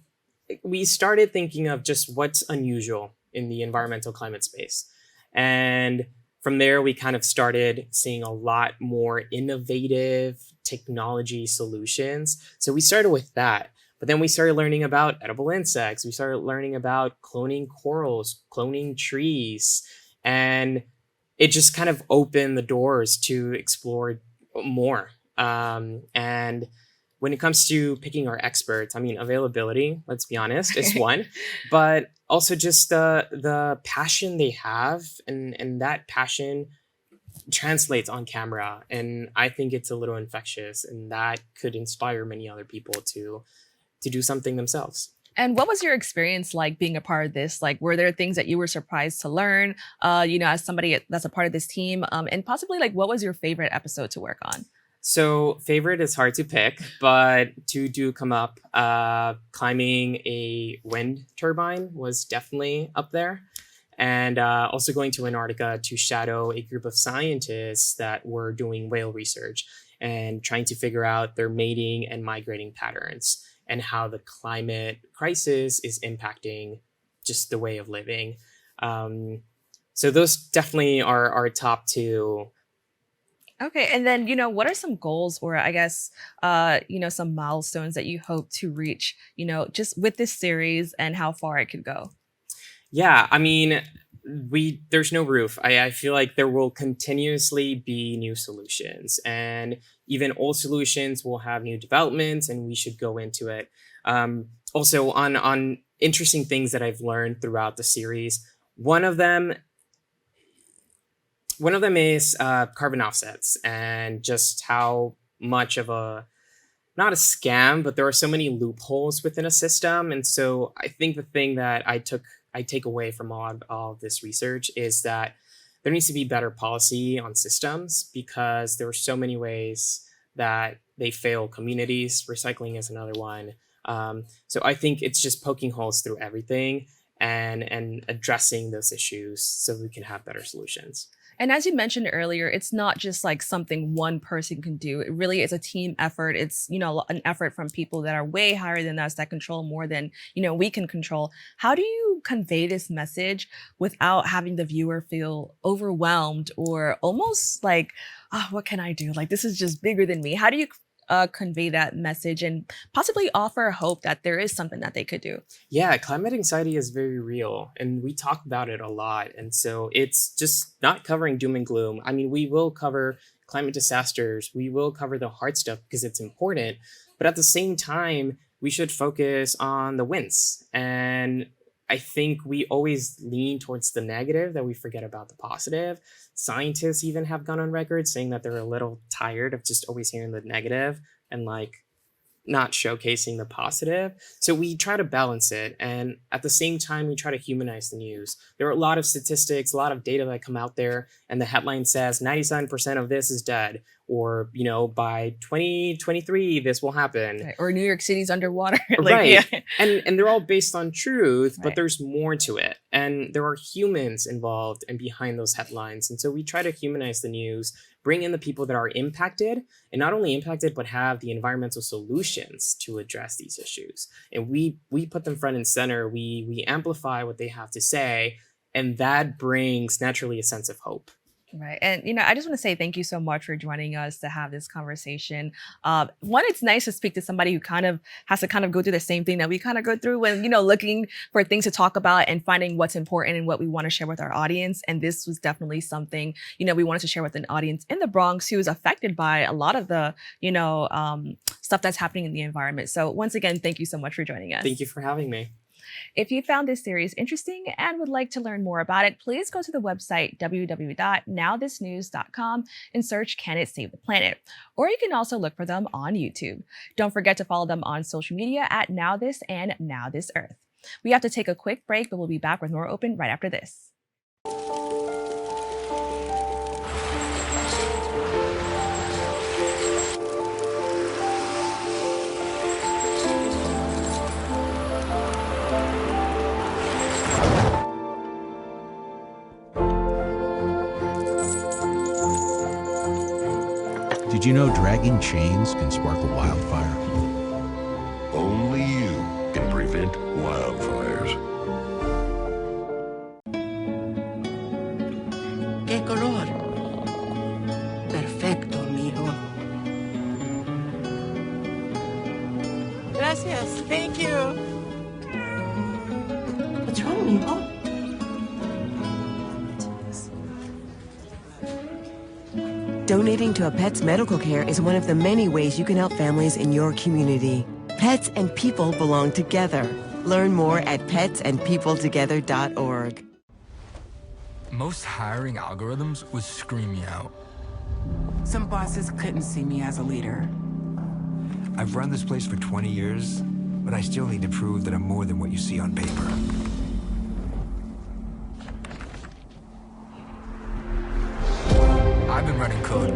[SPEAKER 12] started thinking of just what's unusual in the environmental climate space. And from there, we kind of started seeing a lot more innovative technology solutions. So we started with that. But then we started learning about edible insects. We started learning about cloning corals, cloning trees. And it just kind of opened the doors to explore more. And when it comes to picking our experts, I mean, availability, let's be honest, is one, but also just the passion they have, and that passion translates on camera. And I think it's a little infectious, and that could inspire many other people to do something themselves.
[SPEAKER 1] And what was your experience like being a part of this? Like, were there things that you were surprised to learn, as somebody that's a part of this team? And possibly, like, what was your favorite episode to work on?
[SPEAKER 12] So favorite is hard to pick, but two do come up. Climbing a wind turbine was definitely up there. And also going to Antarctica to shadow a group of scientists that were doing whale research and trying to figure out their mating and migrating patterns and how the climate crisis is impacting just the way of living. So those definitely are our top two.
[SPEAKER 1] Okay, and then, what are some goals or I guess, some milestones that you hope to reach, just with this series and how far it could go?
[SPEAKER 12] Yeah, I mean, there's no roof. I feel like there will continuously be new solutions, and even old solutions will have new developments, and we should go into it. Also, on interesting things that I've learned throughout the series, one of them is carbon offsets and just how much of not a scam, but there are so many loopholes within a system. And so I think the thing that I take away from all of this research is that there needs to be better policy on systems because there are so many ways that they fail communities. Recycling is another one. So I think it's just poking holes through everything and addressing those issues so we can have better solutions.
[SPEAKER 1] And as you mentioned earlier, it's not just like something one person can do. It really is a team effort. It's, an effort from people that are way higher than us that control more than, we can control. How do you convey this message without having the viewer feel overwhelmed or almost like, oh, what can I do? Like, this is just bigger than me. How do you convey that message and possibly offer hope that there is something that they could do?
[SPEAKER 12] Yeah, climate anxiety is very real and we talk about it a lot. And so it's just not covering doom and gloom. I mean, we will cover climate disasters. We will cover the hard stuff because it's important. But at the same time, we should focus on the wins. And I think we always lean towards the negative, that we forget about the positive. Scientists even have gone on record saying that they're a little tired of just always hearing the negative and not showcasing the positive. So we try to balance it. And at the same time, we try to humanize the news. There are a lot of statistics, a lot of data that come out there, and the headline says 97% of this is dead. Or, by 2023, this will happen.
[SPEAKER 1] Right. Or New York City's underwater.
[SPEAKER 12] Right.
[SPEAKER 1] Yeah.
[SPEAKER 12] And they're all based on truth, but
[SPEAKER 1] Right.
[SPEAKER 12] there's more to it. And there are humans involved and behind those headlines. And so we try to humanize the news, bring in the people that are impacted, and not only impacted, but have the environmental solutions to address these issues. And we put them front and center. We amplify what they have to say, and that brings naturally a sense of hope.
[SPEAKER 1] Right. And, I just want to say thank you so much for joining us to have this conversation. One, it's nice to speak to somebody who kind of has to go through the same thing that we kind of go through when, looking for things to talk about and finding what's important and what we want to share with our audience. And this was definitely something, we wanted to share with an audience in the Bronx who is affected by a lot of the, stuff that's happening in the environment. So once again, thank you so much for joining us.
[SPEAKER 12] Thank you for having me.
[SPEAKER 1] If you found this series interesting and would like to learn more about it, please go to the website www.nowthisnews.com and search Can It Save the Planet? Or you can also look for them on YouTube. Don't forget to follow them on social media at NowThis and NowThisEarth. We have to take a quick break, but we'll be back with more Open right after this.
[SPEAKER 13] Did you know dragging chains can spark a wildfire?
[SPEAKER 14] Only you can prevent wildfires.
[SPEAKER 15] ¿Qué color? Perfecto, mijo.
[SPEAKER 4] Gracias. Thank you.
[SPEAKER 15] What's wrong, mijo?
[SPEAKER 8] Donating to a pet's medical care is one of the many ways you can help families in your community. Pets and people belong together. Learn more at petsandpeopletogether.org.
[SPEAKER 16] Most hiring algorithms would scream me out.
[SPEAKER 17] Some bosses couldn't see me as a leader.
[SPEAKER 18] I've run this place for 20 years, but I still need to prove that I'm more than what you see on paper.
[SPEAKER 16] I've been running code.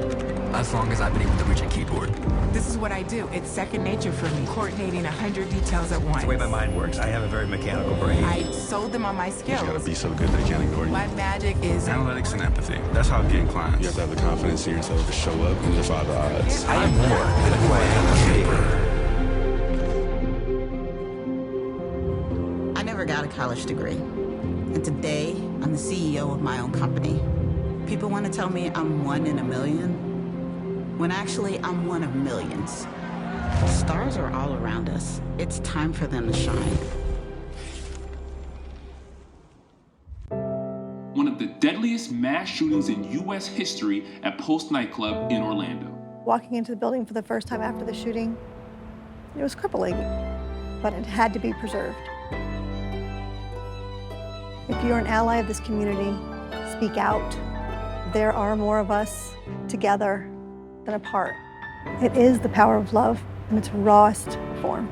[SPEAKER 16] as long as I've been able to reach a keyboard.
[SPEAKER 17] This is what I do. It's second nature for me, coordinating 100 details at once.
[SPEAKER 18] That's the way my mind works. I have a very mechanical brain.
[SPEAKER 17] I sold them on my skills.
[SPEAKER 14] You gotta be so good they can't ignore you.
[SPEAKER 17] My magic is
[SPEAKER 14] Analytics and empathy. That's how I'm getting clients. You have to have the confidence in yourself to show up and defy the odds.
[SPEAKER 18] I am more than who I am on paper.
[SPEAKER 15] I never got a college degree. And today, I'm the CEO of my own company. People want to tell me I'm one in a million, when actually I'm one of millions. The stars are all around us. It's time for them to shine.
[SPEAKER 19] One of the deadliest mass shootings in U.S. history at Post nightclub in Orlando.
[SPEAKER 20] Walking into the building for the first time after the shooting, it was crippling, but it had to be preserved. If you're an ally of this community, speak out. There are more of us together than apart. It is the power of love in its rawest form.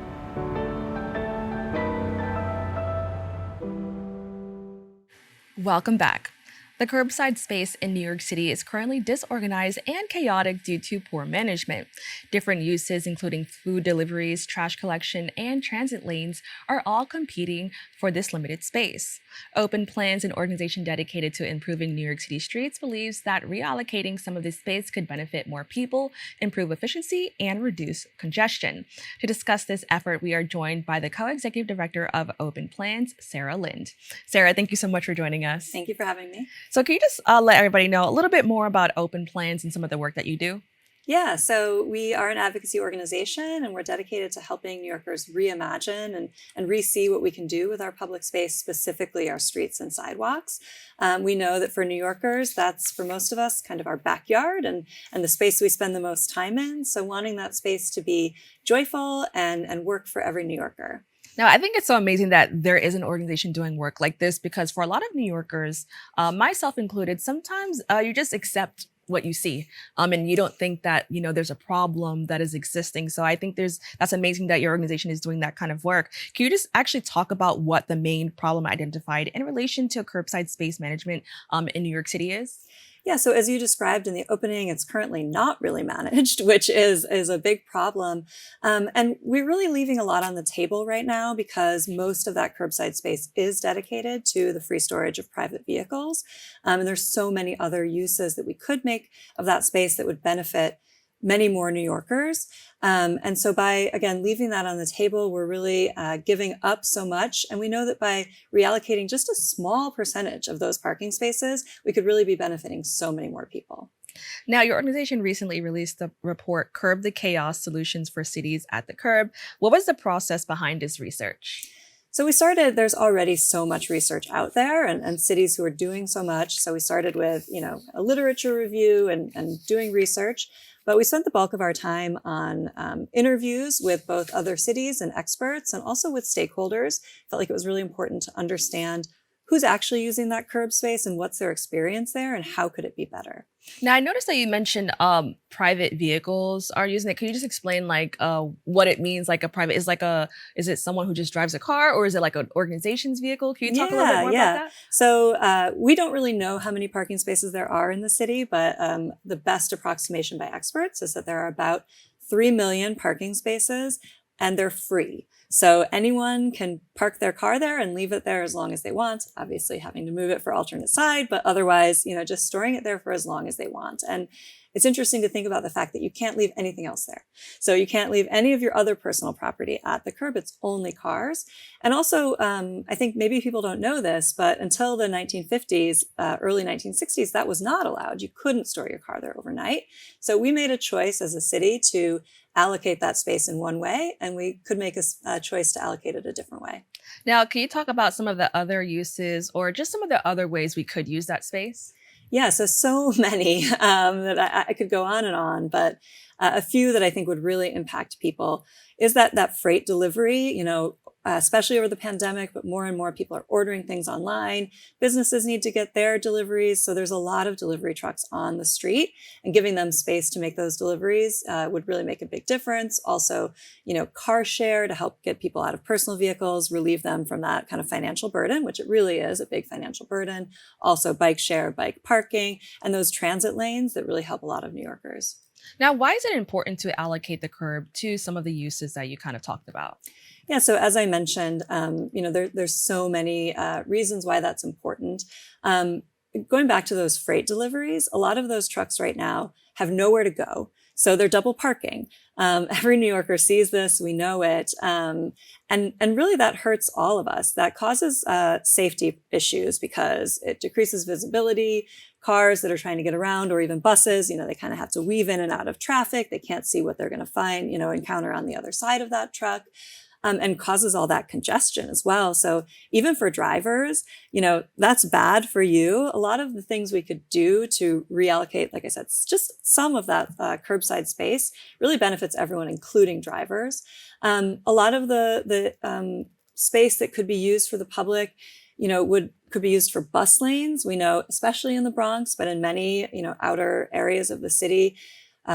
[SPEAKER 1] Welcome back. The curbside space in New York City is currently disorganized and chaotic due to poor management. Different uses, including food deliveries, trash collection, and transit lanes, are all competing for this limited space. Open Plans, an organization dedicated to improving New York City streets, believes that reallocating some of this space could benefit more people, improve efficiency, and reduce congestion. To discuss this effort, we are joined by the co-executive director of Open Plans, Sara Lind. Sara, thank you so much for joining us.
[SPEAKER 21] Thank you for having me.
[SPEAKER 1] So can you just let everybody know a little bit more about Open Plans and some of the work that you do?
[SPEAKER 21] Yeah, so we are an advocacy organization and we're dedicated to helping New Yorkers reimagine and re-see what we can do with our public space, specifically our streets and sidewalks. We know that for New Yorkers, that's for most of us kind of our backyard and the space we spend the most time in. So wanting that space to be joyful and work for every New Yorker.
[SPEAKER 1] Now, I think it's so amazing that there is an organization doing work like this because for a lot of New Yorkers, myself included, sometimes you just accept what you see and you don't think that, there's a problem that is existing. So I think that's amazing that your organization is doing that kind of work. Can you just actually talk about what the main problem identified in relation to curbside space management in New York City is?
[SPEAKER 21] Yeah, so as you described in the opening, it's currently not really managed, which is a big problem. And we're really leaving a lot on the table right now because most of that curbside space is dedicated to the free storage of private vehicles. And there's so many other uses that we could make of that space that would benefit many more New Yorkers. And so by, again, leaving that on the table, we're really giving up so much. And we know that by reallocating just a small percentage of those parking spaces, we could really be benefiting so many more people.
[SPEAKER 1] Now, your organization recently released the report, Curb the Chaos, Solutions for Cities at the Curb. What was the process behind this research?
[SPEAKER 21] So there's already so much research out there and cities who are doing so much. So we started with, a literature review and doing research. But we spent the bulk of our time on interviews with both other cities and experts and also with stakeholders. Felt like it was really important to understand who's actually using that curb space and what's their experience there and how could it be better.
[SPEAKER 1] Now, I noticed that you mentioned private vehicles are using it. Can you just explain what it means? Like a private is it someone who just drives a car or is it like an organization's vehicle? Can you talk a little bit more about that?
[SPEAKER 21] So we don't really know how many parking spaces there are in the city, but the best approximation by experts is that there are about 3 million parking spaces and they're free. So anyone can park their car there and leave it there as long as they want, obviously having to move it for alternate side, but otherwise, just storing it there for as long as they want. And it's interesting to think about the fact that you can't leave anything else there. So you can't leave any of your other personal property at the curb. It's only cars. And also, I think maybe people don't know this, but until the 1950s, early 1960s, that was not allowed. You couldn't store your car there overnight. So we made a choice as a city to allocate that space in one way, and we could make a choice to allocate it a different way.
[SPEAKER 1] Now, can you talk about some of the other uses or just some of the other ways we could use that space?
[SPEAKER 21] Yeah, so many that I could go on, but a few that I think would really impact people is that freight delivery, especially over the pandemic, but more and more people are ordering things online. Businesses need to get their deliveries. So there's a lot of delivery trucks on the street and giving them space to make those deliveries would really make a big difference. Also, car share to help get people out of personal vehicles, relieve them from that kind of financial burden, which it really is a big financial burden. Also bike share, bike parking, and those transit lanes that really help a lot of New Yorkers.
[SPEAKER 1] Now, why is it important to allocate the curb to some of the uses that you kind of talked about?
[SPEAKER 21] Yeah, so as I mentioned, there's so many reasons why that's important. Going back to those freight deliveries, a lot of those trucks right now have nowhere to go. So they're double parking. Every New Yorker sees this, we know it. And really that hurts all of us. That causes safety issues because it decreases visibility. Cars that are trying to get around, or even buses, they kind of have to weave in and out of traffic. They can't see what they're going to find, encounter on the other side of that truck. And causes all that congestion as well. So even for drivers, that's bad for you. A lot of the things we could do to reallocate, like I said, just some of that curbside space really benefits everyone, including drivers. A lot of the space that could be used for the public, could be used for bus lanes. We know, especially in the Bronx, but in many, outer areas of the city,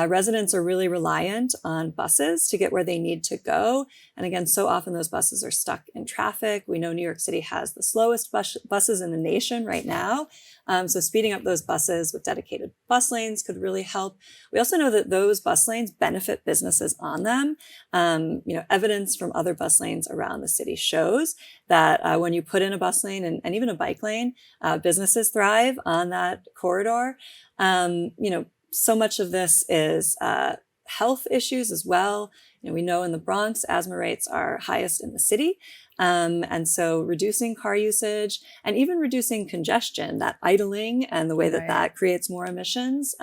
[SPEAKER 21] residents are really reliant on buses to get where they need to go. And again, so often those buses are stuck in traffic. We know New York City has the slowest buses in the nation right now. So speeding up those buses with dedicated bus lanes could really help. We also know that those bus lanes benefit businesses on them. Evidence from other bus lanes around the city shows that when you put in a bus lane and even a bike lane, businesses thrive on that corridor. So much of this is health issues as well. We know in the Bronx, asthma rates are highest in the city. And so reducing car usage and even reducing congestion, that idling and the way that creates more emissions,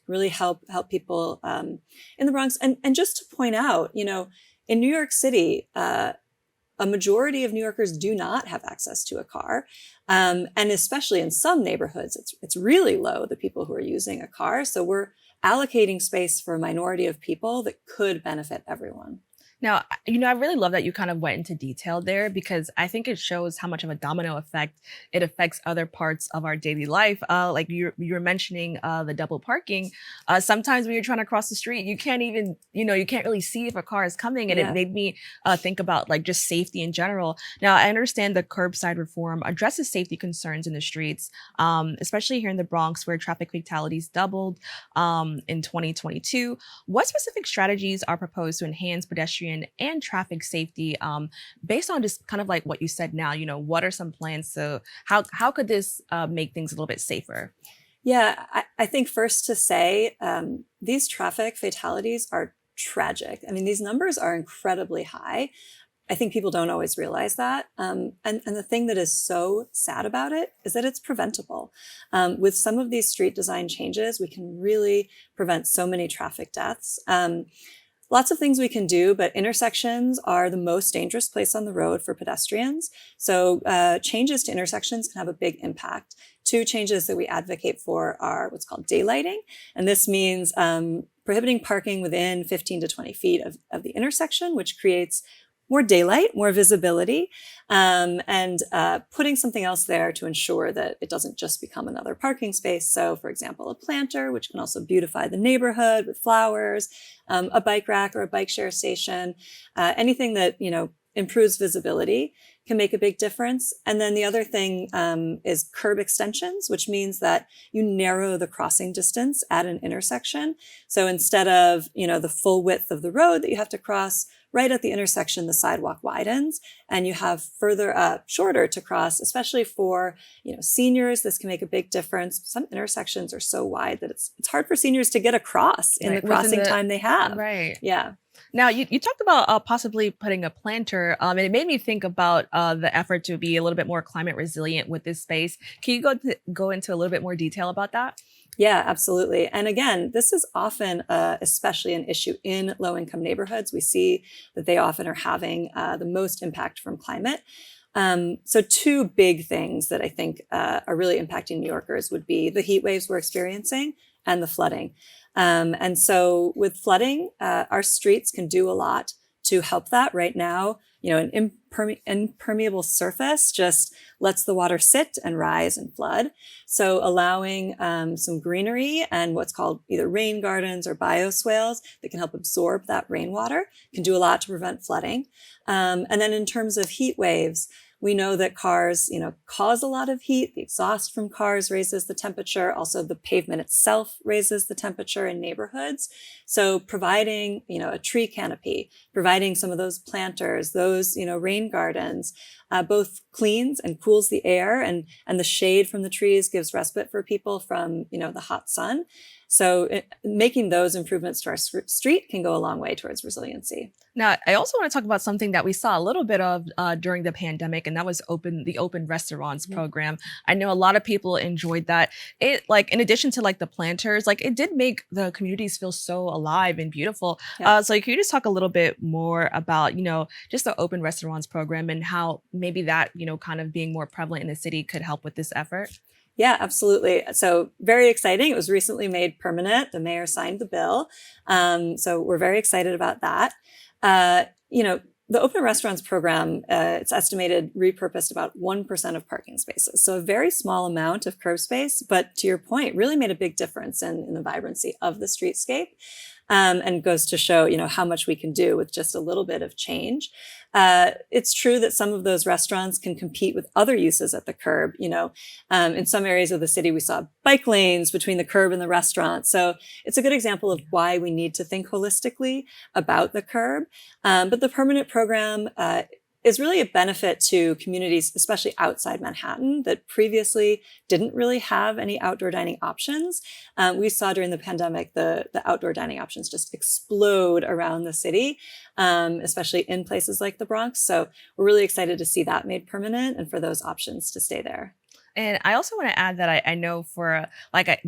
[SPEAKER 21] really help people in the Bronx. And just to point out, in New York City, a majority of New Yorkers do not have access to a car. And especially in some neighborhoods, it's really low, the people who are using a car. So we're allocating space for a minority of people that could benefit everyone.
[SPEAKER 1] Now, I really love that you kind of went into detail there because I think it shows how much of a domino effect it affects other parts of our daily life. Like you were mentioning the double parking. Sometimes when you're trying to cross the street, you can't even, you can't really see if a car is coming. And it made me think about like just safety in general. Now, I understand the curbside reform addresses safety concerns in the streets, especially here in the Bronx where traffic fatalities doubled in 2022. What specific strategies are proposed to enhance pedestrian and traffic safety based on just kind of like what you said now, what are some plans? So how could this make things a little bit safer?
[SPEAKER 21] Yeah, I think first to say these traffic fatalities are tragic. I mean, these numbers are incredibly high. I think people don't always realize that. And the thing that is so sad about it is that it's preventable. With some of these street design changes, we can really prevent so many traffic deaths. Lots of things we can do, but intersections are the most dangerous place on the road for pedestrians. So changes to intersections can have a big impact. Two changes that we advocate for are what's called daylighting. And this means prohibiting parking within 15 to 20 feet of the intersection, which creates more daylight, more visibility, and putting something else there to ensure that it doesn't just become another parking space. So for example, a planter, which can also beautify the neighborhood with flowers, a bike rack or a bike share station, anything that, improves visibility can make a big difference. And then the other thing is curb extensions, which means that you narrow the crossing distance at an intersection. So instead of, the full width of the road that you have to cross, right at the intersection, the sidewalk widens and you have further shorter to cross, especially for, seniors. This can make a big difference. Some intersections are so wide that it's hard for seniors to get across in the crossing time they have.
[SPEAKER 1] Right.
[SPEAKER 21] Yeah.
[SPEAKER 1] Now, you talked about possibly putting a planter, and it made me think about the effort to be a little bit more climate resilient with this space. Can you go into a little bit more detail about that?
[SPEAKER 21] Yeah, absolutely. And again, this is often especially an issue in low-income neighborhoods. We see that they often are having the most impact from climate. So two big things that I think are really impacting New Yorkers would be the heat waves we're experiencing and the flooding. And so with flooding, our streets can do a lot to help that. Right now, an impermeable surface just lets the water sit and rise and flood. So allowing some greenery and what's called either rain gardens or bioswales that can help absorb that rainwater can do a lot to prevent flooding. And then in terms of heat waves, We know that cars, cause a lot of heat. The exhaust from cars raises the temperature. Also, the pavement itself raises the temperature in neighborhoods. So providing, a tree canopy, providing some of those planters, those, rain gardens, both cleans and cools the air, and the shade from the trees gives respite for people from, the hot sun. So making those improvements to our street can go a long way towards resiliency.
[SPEAKER 1] Now, I also want to talk about something that we saw a little bit of during the pandemic, and that was the open restaurants program. I know a lot of people enjoyed that. It, in addition to the planters, it did make the communities feel so alive and beautiful.
[SPEAKER 21] Yeah.
[SPEAKER 1] So can you just talk a little bit more about, just the open restaurants program and how maybe that, kind of being more prevalent in the city could help with this effort?
[SPEAKER 21] Yeah, absolutely. So very exciting. It was recently made permanent. The mayor signed the bill. So we're very excited about that. The open restaurants program, it's estimated repurposed about 1% of parking spaces. So a very small amount of curb space, but to your point, really made a big difference in the vibrancy of the streetscape. And goes to show, how much we can do with just a little bit of change. It's true that some of those restaurants can compete with other uses at the curb. In some areas of the city, we saw bike lanes between the curb and the restaurant. So it's a good example of why we need to think holistically about the curb. But the permanent program is really a benefit to communities, especially outside Manhattan, that previously didn't really have any outdoor dining options. We saw during the pandemic, the outdoor dining options just explode around the city, especially in places like the Bronx. So we're really excited to see that made permanent and for those options to stay there.
[SPEAKER 1] And I also want to add that I know for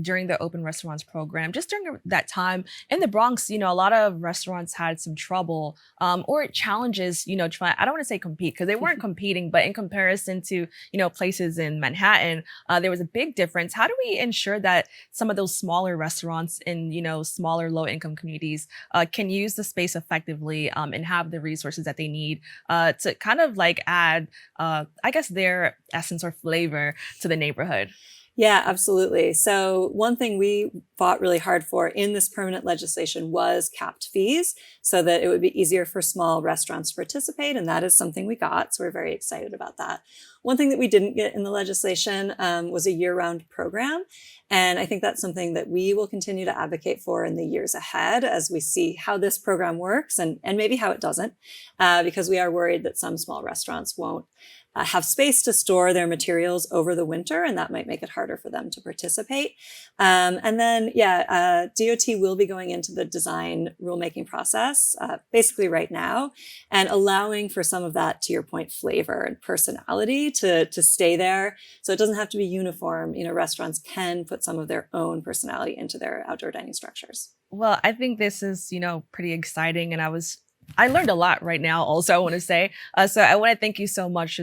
[SPEAKER 1] during the open restaurants program, just during that time in the Bronx, a lot of restaurants had some trouble or challenges, I don't want to say compete because they weren't competing, but in comparison to, places in Manhattan, there was a big difference. How do we ensure that some of those smaller restaurants in, smaller low income communities can use the space effectively and have the resources that they need to kind of add, I guess, their essence or flavor to the neighborhood?
[SPEAKER 21] Yeah, absolutely. So one thing we fought really hard for in this permanent legislation was capped fees so that it would be easier for small restaurants to participate. And that is something we got. So we're very excited about that. One thing that we didn't get in the legislation was a year-round program. And I think that's something that we will continue to advocate for in the years ahead as we see how this program works and maybe how it doesn't, because we are worried that some small restaurants won't have space to store their materials over the winter, and that might make it harder for them to participate. And then, DOT will be going into the design rulemaking process basically right now and allowing for some of that, to your point, flavor and personality to stay there. So it doesn't have to be uniform. Restaurants can put some of their own personality into their outdoor dining structures.
[SPEAKER 1] Well, I think this is, pretty exciting. And I learned a lot right now also, I want to say. So I want to thank you so much,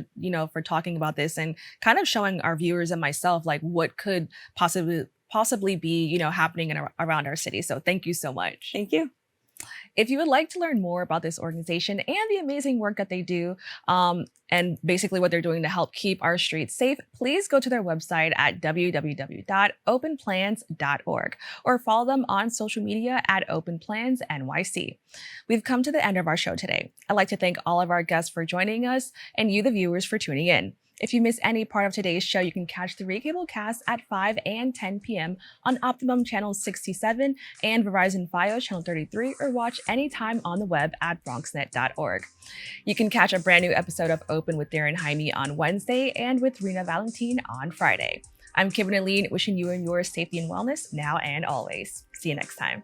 [SPEAKER 1] for talking about this and kind of showing our viewers and myself, what could possibly be, happening around our city. So thank you so much.
[SPEAKER 21] Thank you.
[SPEAKER 1] If you would like to learn more about this organization and the amazing work that they do, and basically what they're doing to help keep our streets safe, please go to their website at www.openplans.org or follow them on social media at openplansnyc. We've come to the end of our show today. I'd like to thank all of our guests for joining us and you, the viewers, for tuning in. If you miss any part of today's show, you can catch the recable cast at 5 and 10 p.m. on Optimum Channel 67 and Verizon Fios Channel 33, or watch anytime on the web at bronxnet.org. You can catch a brand new episode of Open with Darren Jaime on Wednesday and with Rena Valentine on Friday. I'm Kibin Alleyne, wishing you and yours safety and wellness now and always. See you next time.